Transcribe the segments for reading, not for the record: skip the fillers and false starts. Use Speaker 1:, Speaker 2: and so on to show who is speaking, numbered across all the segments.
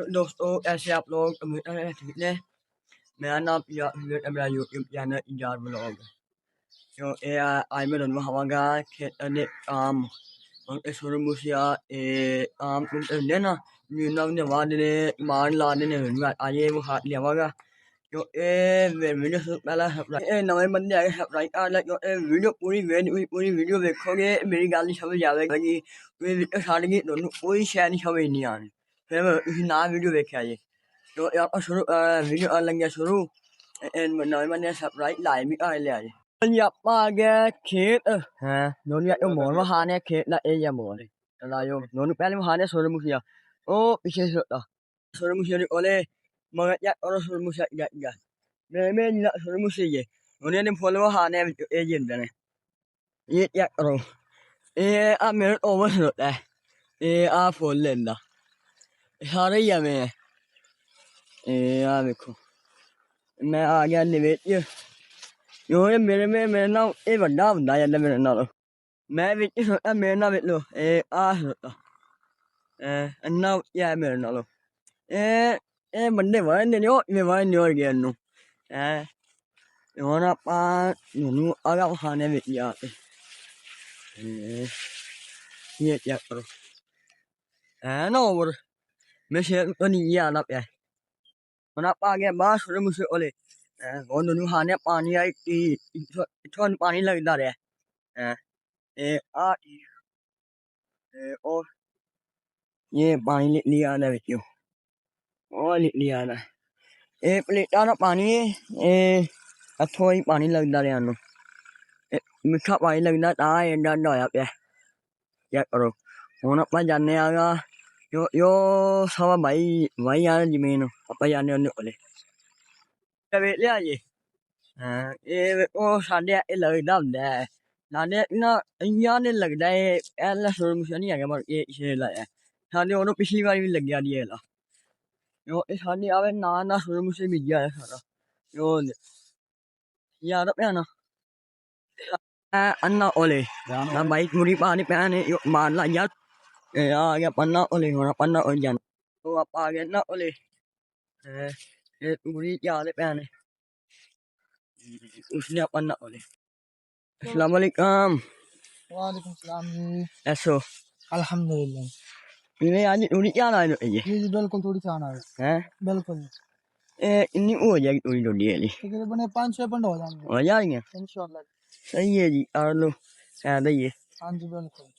Speaker 1: दोस्तों ऐसे आप लोग ठीक है। मेरा नाम मेरा यूट्यूब चैनल इजाज ब्लॉग जो आज मैं दोनों हमारा खेतने काम शुरू मुझे काम तुमने ना मीना ने वादने मान लाने ने आए वो हाथ लिया होगा जो वीडियो से पहला नवे बंदे आए सब्सक्राइब कर लो वीडियो पूरी वीडियो देखोगे मेरी गल नहीं समझ आएगी वीडियो छड़ गई दोनों कोई शायद नहीं समझ नहीं आनी फिर ना वीडियो देखा जी तो आप शुरू वीडियो लग गया शुरू नवे बंदे सब्सक्राइब लाइक भी कर लिया जी ਆਪਾਂ ਆ ਗਿਆ ਖੇਤ ਹੈ ਦੋਨੋਂ ਇਹ ਮੋਰ ਵਹਾਨੇ ਖੇਤ ਦਾ ਇਹ ਜਾਂ ਮੋਰ ਲਾਇਓ ਦੋਨੋਂ ਪਹਿਲੇ ਵਹਾਨੇ ਸੂਰਮੁਖੀਆ ਉਹ ਪਿੱਛੇ ਸੂਰਮੁਖੀਆ ਦੇ ਕੋਲੇ ਮਗਰ ਜਾਂ ਉਹ ਸੂਰਮੁਖੀਆ ਜਾਂ ਮੈਂ ਨਾ ਸੂਰਮੁਖੀਆ ਉਹਨੇ ਨੇ ਫੁੱਲ ਵਹਾਨੇ ਇਹ ਜਿੰਦੇ ਨੇ ਇਹ ਜਾਂ ਕਰੋ ਇਹ ਆ ਮੇਰੇ ਓਵਰ ਹੁੰਦਾ ਇਹ ਆ ਫੁੱਲ ਲੈਂਦਾ ਸਾਰੇ ਹੀ ਐਵੇਂ ਇਹ ਆ ਵੇਖੋ ਮੈਂ ਆ ਗਿਆ ਨਿਵੇਚ ਜੋ ਇਹ ਮੇਰੇ ਨਾਲ ਇਹ ਵੱਡਾ ਹੁੰਦਾ ਜਾਂਦਾ ਮੇਰੇ ਨਾਲ ਮੈਂ ਵਿੱਚ ਸੋਚਿਆ ਮੇਰੇ ਨਾਲ ਵੇਖ ਲੋ ਇਹ ਆ ਸੋਚਦਾ ਇੰਨਾ ਉੱਚਾ ਮੇਰੇ ਨਾਲ ਇਹ ਬੰਦੇ ਵੜਦੇ ਨੇ ਉਹ ਇਵੇਂ ਵੜਦੇ ਹੋ ਗਏ ਇਹਨੂੰ ਹੁਣ ਆਪਾਂ ਨੂੰ ਆਗਾ ਖਾਣੇ ਵਿੱਚ ਜਾ ਕੇ ਇਹ ਚੈੱਕ ਕਰੋ ਨਾ ਹੋਰ ਮੈਂ ਸ਼ੇਰ ਤੋਂ ਨਹੀਂ ਆਣਾ ਪਿਆ ਹੁਣ ਆਪਾਂ ਆ ਗਏ ਬਾਹਰ ਸੁਰੇ ਮੁਸੇ ਕੋਲੇ ਉਹਨੂੰ ਨੂੰ ਹਾਨੇ ਪਾਣੀ ਆਈ ਇੱਥੋਂ ਪਾਣੀ ਲੱਗਦਾ ਰਿਹਾ ਇਹ ਆ ਉਹ ਇਹ ਪਾਣੀ ਲਿਆ ਨਾ ਵਿੱਚੋਂ ਉਹ ਲਿਆ ਨਾ ਇਹ ਪਲੇਟਾਂ ਦਾ ਪਾਣੀ ਇਹ ਇੱਥੋਂ ਹੀ ਪਾਣੀ ਲੱਗਦਾ ਰਿਹਾ ਨੂੰ ਮਿੱਠਾ ਪਾਣੀ ਲੱਗਦਾ ਤਾਂ ਇੰਨਾ ਹੋਇਆ ਪਿਆ ਚੈੱਕ ਕਰੋ ਹੁਣ ਆਪਾਂ ਜਾਂਦੇ ਆਗਾ ਜੋ ਸਵਾ ਬਾਈ ਆ ਜ਼ਮੀਨ ਆਪਾਂ ਜਾਂਦੇ ਉਹਨੇ ਕੋਲੇ ਵੇ ਲਿਆ ਜੀ ਇਹ ਉਹ ਸਾਡੇ ਇਹ ਲੱਗਦਾ ਹੁੰਦਾ ਹੈ ਸਾਡੇ ਨਾ ਇੰਆਂ ਨੇ ਲੱਗਦਾ ਇਹ ਸੁਰਮੁਖੀਆ ਨਹੀਂ ਹੈਗਾ ਪਰ ਇਹ ਛੇ ਲਾਇਆ ਸਾਡੇ ਉਹਨੂੰ ਪਿਛਲੀ ਵਾਰੀ ਵੀ ਲੱਗਿਆ ਦੀ ਇਹਦਾ ਇਹ ਸਾਡੇ ਆਵੇ ਨਾ ਸੁਰਮੁਖੀਆ ਮਿਲਿਆ ਸਾਰਾ ਉਹ ਯਾਰ ਪਿਆਣਾ ਅੰਨਾ ਓਲੇ ਨਾ ਬਾਈ ਪੂਰੀ ਪਾਣੀ ਪੈਣੇ ਮਾਰ ਲਾ ਯਾਰ ਆ ਗਿਆ ਪੰਨਾ ਓਲੇ ਹੁਣ ਪੰਨਾ ਹੋ ਜਾਣ ਉਹ ਆਪਾਂ ਆ ਗਏ ਨਾ ਓਲੇ ਇਹ ਪੂਰੀ ਚਾਲੇ ਪੈਣੇ उसने अपन ना बोले अस्सलाम वालेकुम
Speaker 2: वालेकुम सलाम जी
Speaker 1: ऐसो
Speaker 2: अल्हम्दुलिल्लाह
Speaker 1: ये आज थोड़ी क्या ना है
Speaker 2: जी बिल्कुल थोड़ी चाना है बिल्कुल
Speaker 1: इतनी हो जाएगी थोड़ी थोड़ी है
Speaker 2: तकरीबन 5-6 पंड हो जाएंगे
Speaker 1: हो जाएंगे
Speaker 2: इंशाल्लाह
Speaker 1: सही है जी और लो ऐसा ही है
Speaker 2: हाँ जी बिल्कुल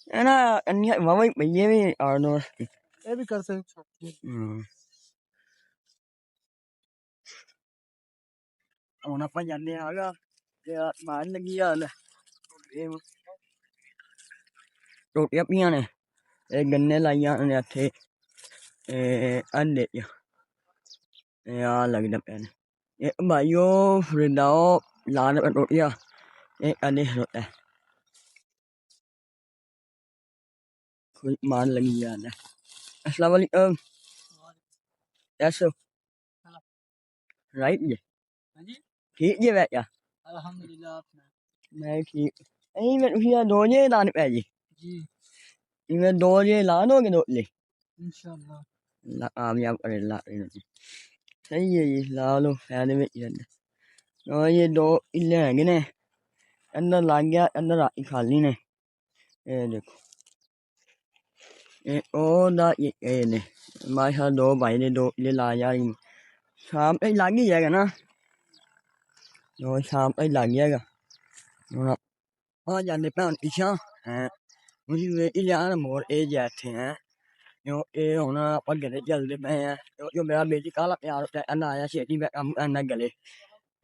Speaker 1: है ना अन्य वावा ये भी और लो
Speaker 2: ये भी कर सकते
Speaker 1: ਹੁਣ ਆਪਾਂ ਜਾਂਦੇ ਆਗਾ ਤੇ ਮਾਰ ਲੱਗੀ ਆ ਲੈ ਰੋਟੀਆਂ ਪੀਆਂ ਨੇ ਇਹ ਗੰਨੇ ਲਾਈਆਂ ਨੇ ਇੱਥੇ ਅੰਡੇ ਇਹ ਆ ਲੱਗਦਾ ਪਿਆ ਨੇ ਇਹ ਭਾਈਓ ਫਰਿੰਦਾਓ ਲਾ ਦੇ ਰੋਟੀਆਂ ਇਹ ਅੰਡੇ ਰੋਟਾ ਕੋਈ ਮਾਰ ਲੱਗੀ ਜਾਂਦਾ अस्सलाम वालेकुम कैसे हो राइट जी ठीक जी बैठा
Speaker 2: अल्हम्दुलिल्लाह
Speaker 1: मैं ठीक नहीं मैं उसी दो जे लाने पे जी
Speaker 2: जी
Speaker 1: मैं दो जे ला दोगे दो ले
Speaker 2: इंशाल्लाह
Speaker 1: कामयाब करे ला सही है जी ला लो फायदे में जाने और ये दो इले हैगे ने अंदर लग गया अंदर खाली ने ये देखो ये ओ दा ये ने माशा दो भाई ने दो इले ला जा रही शाम पे लग ही जाएगा ना तो शाम पे लग जाएगा हाँ जाने पे पीछा है मुझे इलियान मोर ए जैसे हैं जो ये होना अपन गले चलते पे हैं जो मेरा बेटी काला प्यार होता है अन्ना आया छेती में कम अन्ना गले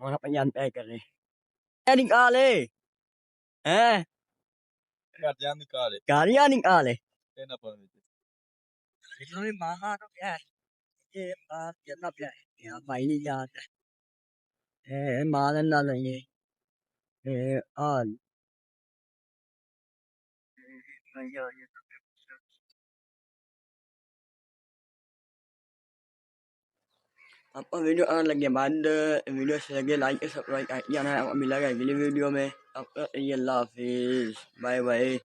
Speaker 1: और अपन जान पे कर रहे निकाले हैं गाड़ियाँ निकाले इसमें माहा तो क्या है ये बात कितना प्यार है यहाँ भाई नहीं जाता है माल ना लेंगे आज आपको वीडियो आने लगे बाद वीडियो से लगे लाइक सब्सक्राइब करना मिलेगा अगली वीडियो में आपका अल्लाह हाफिज़ बाय बाय।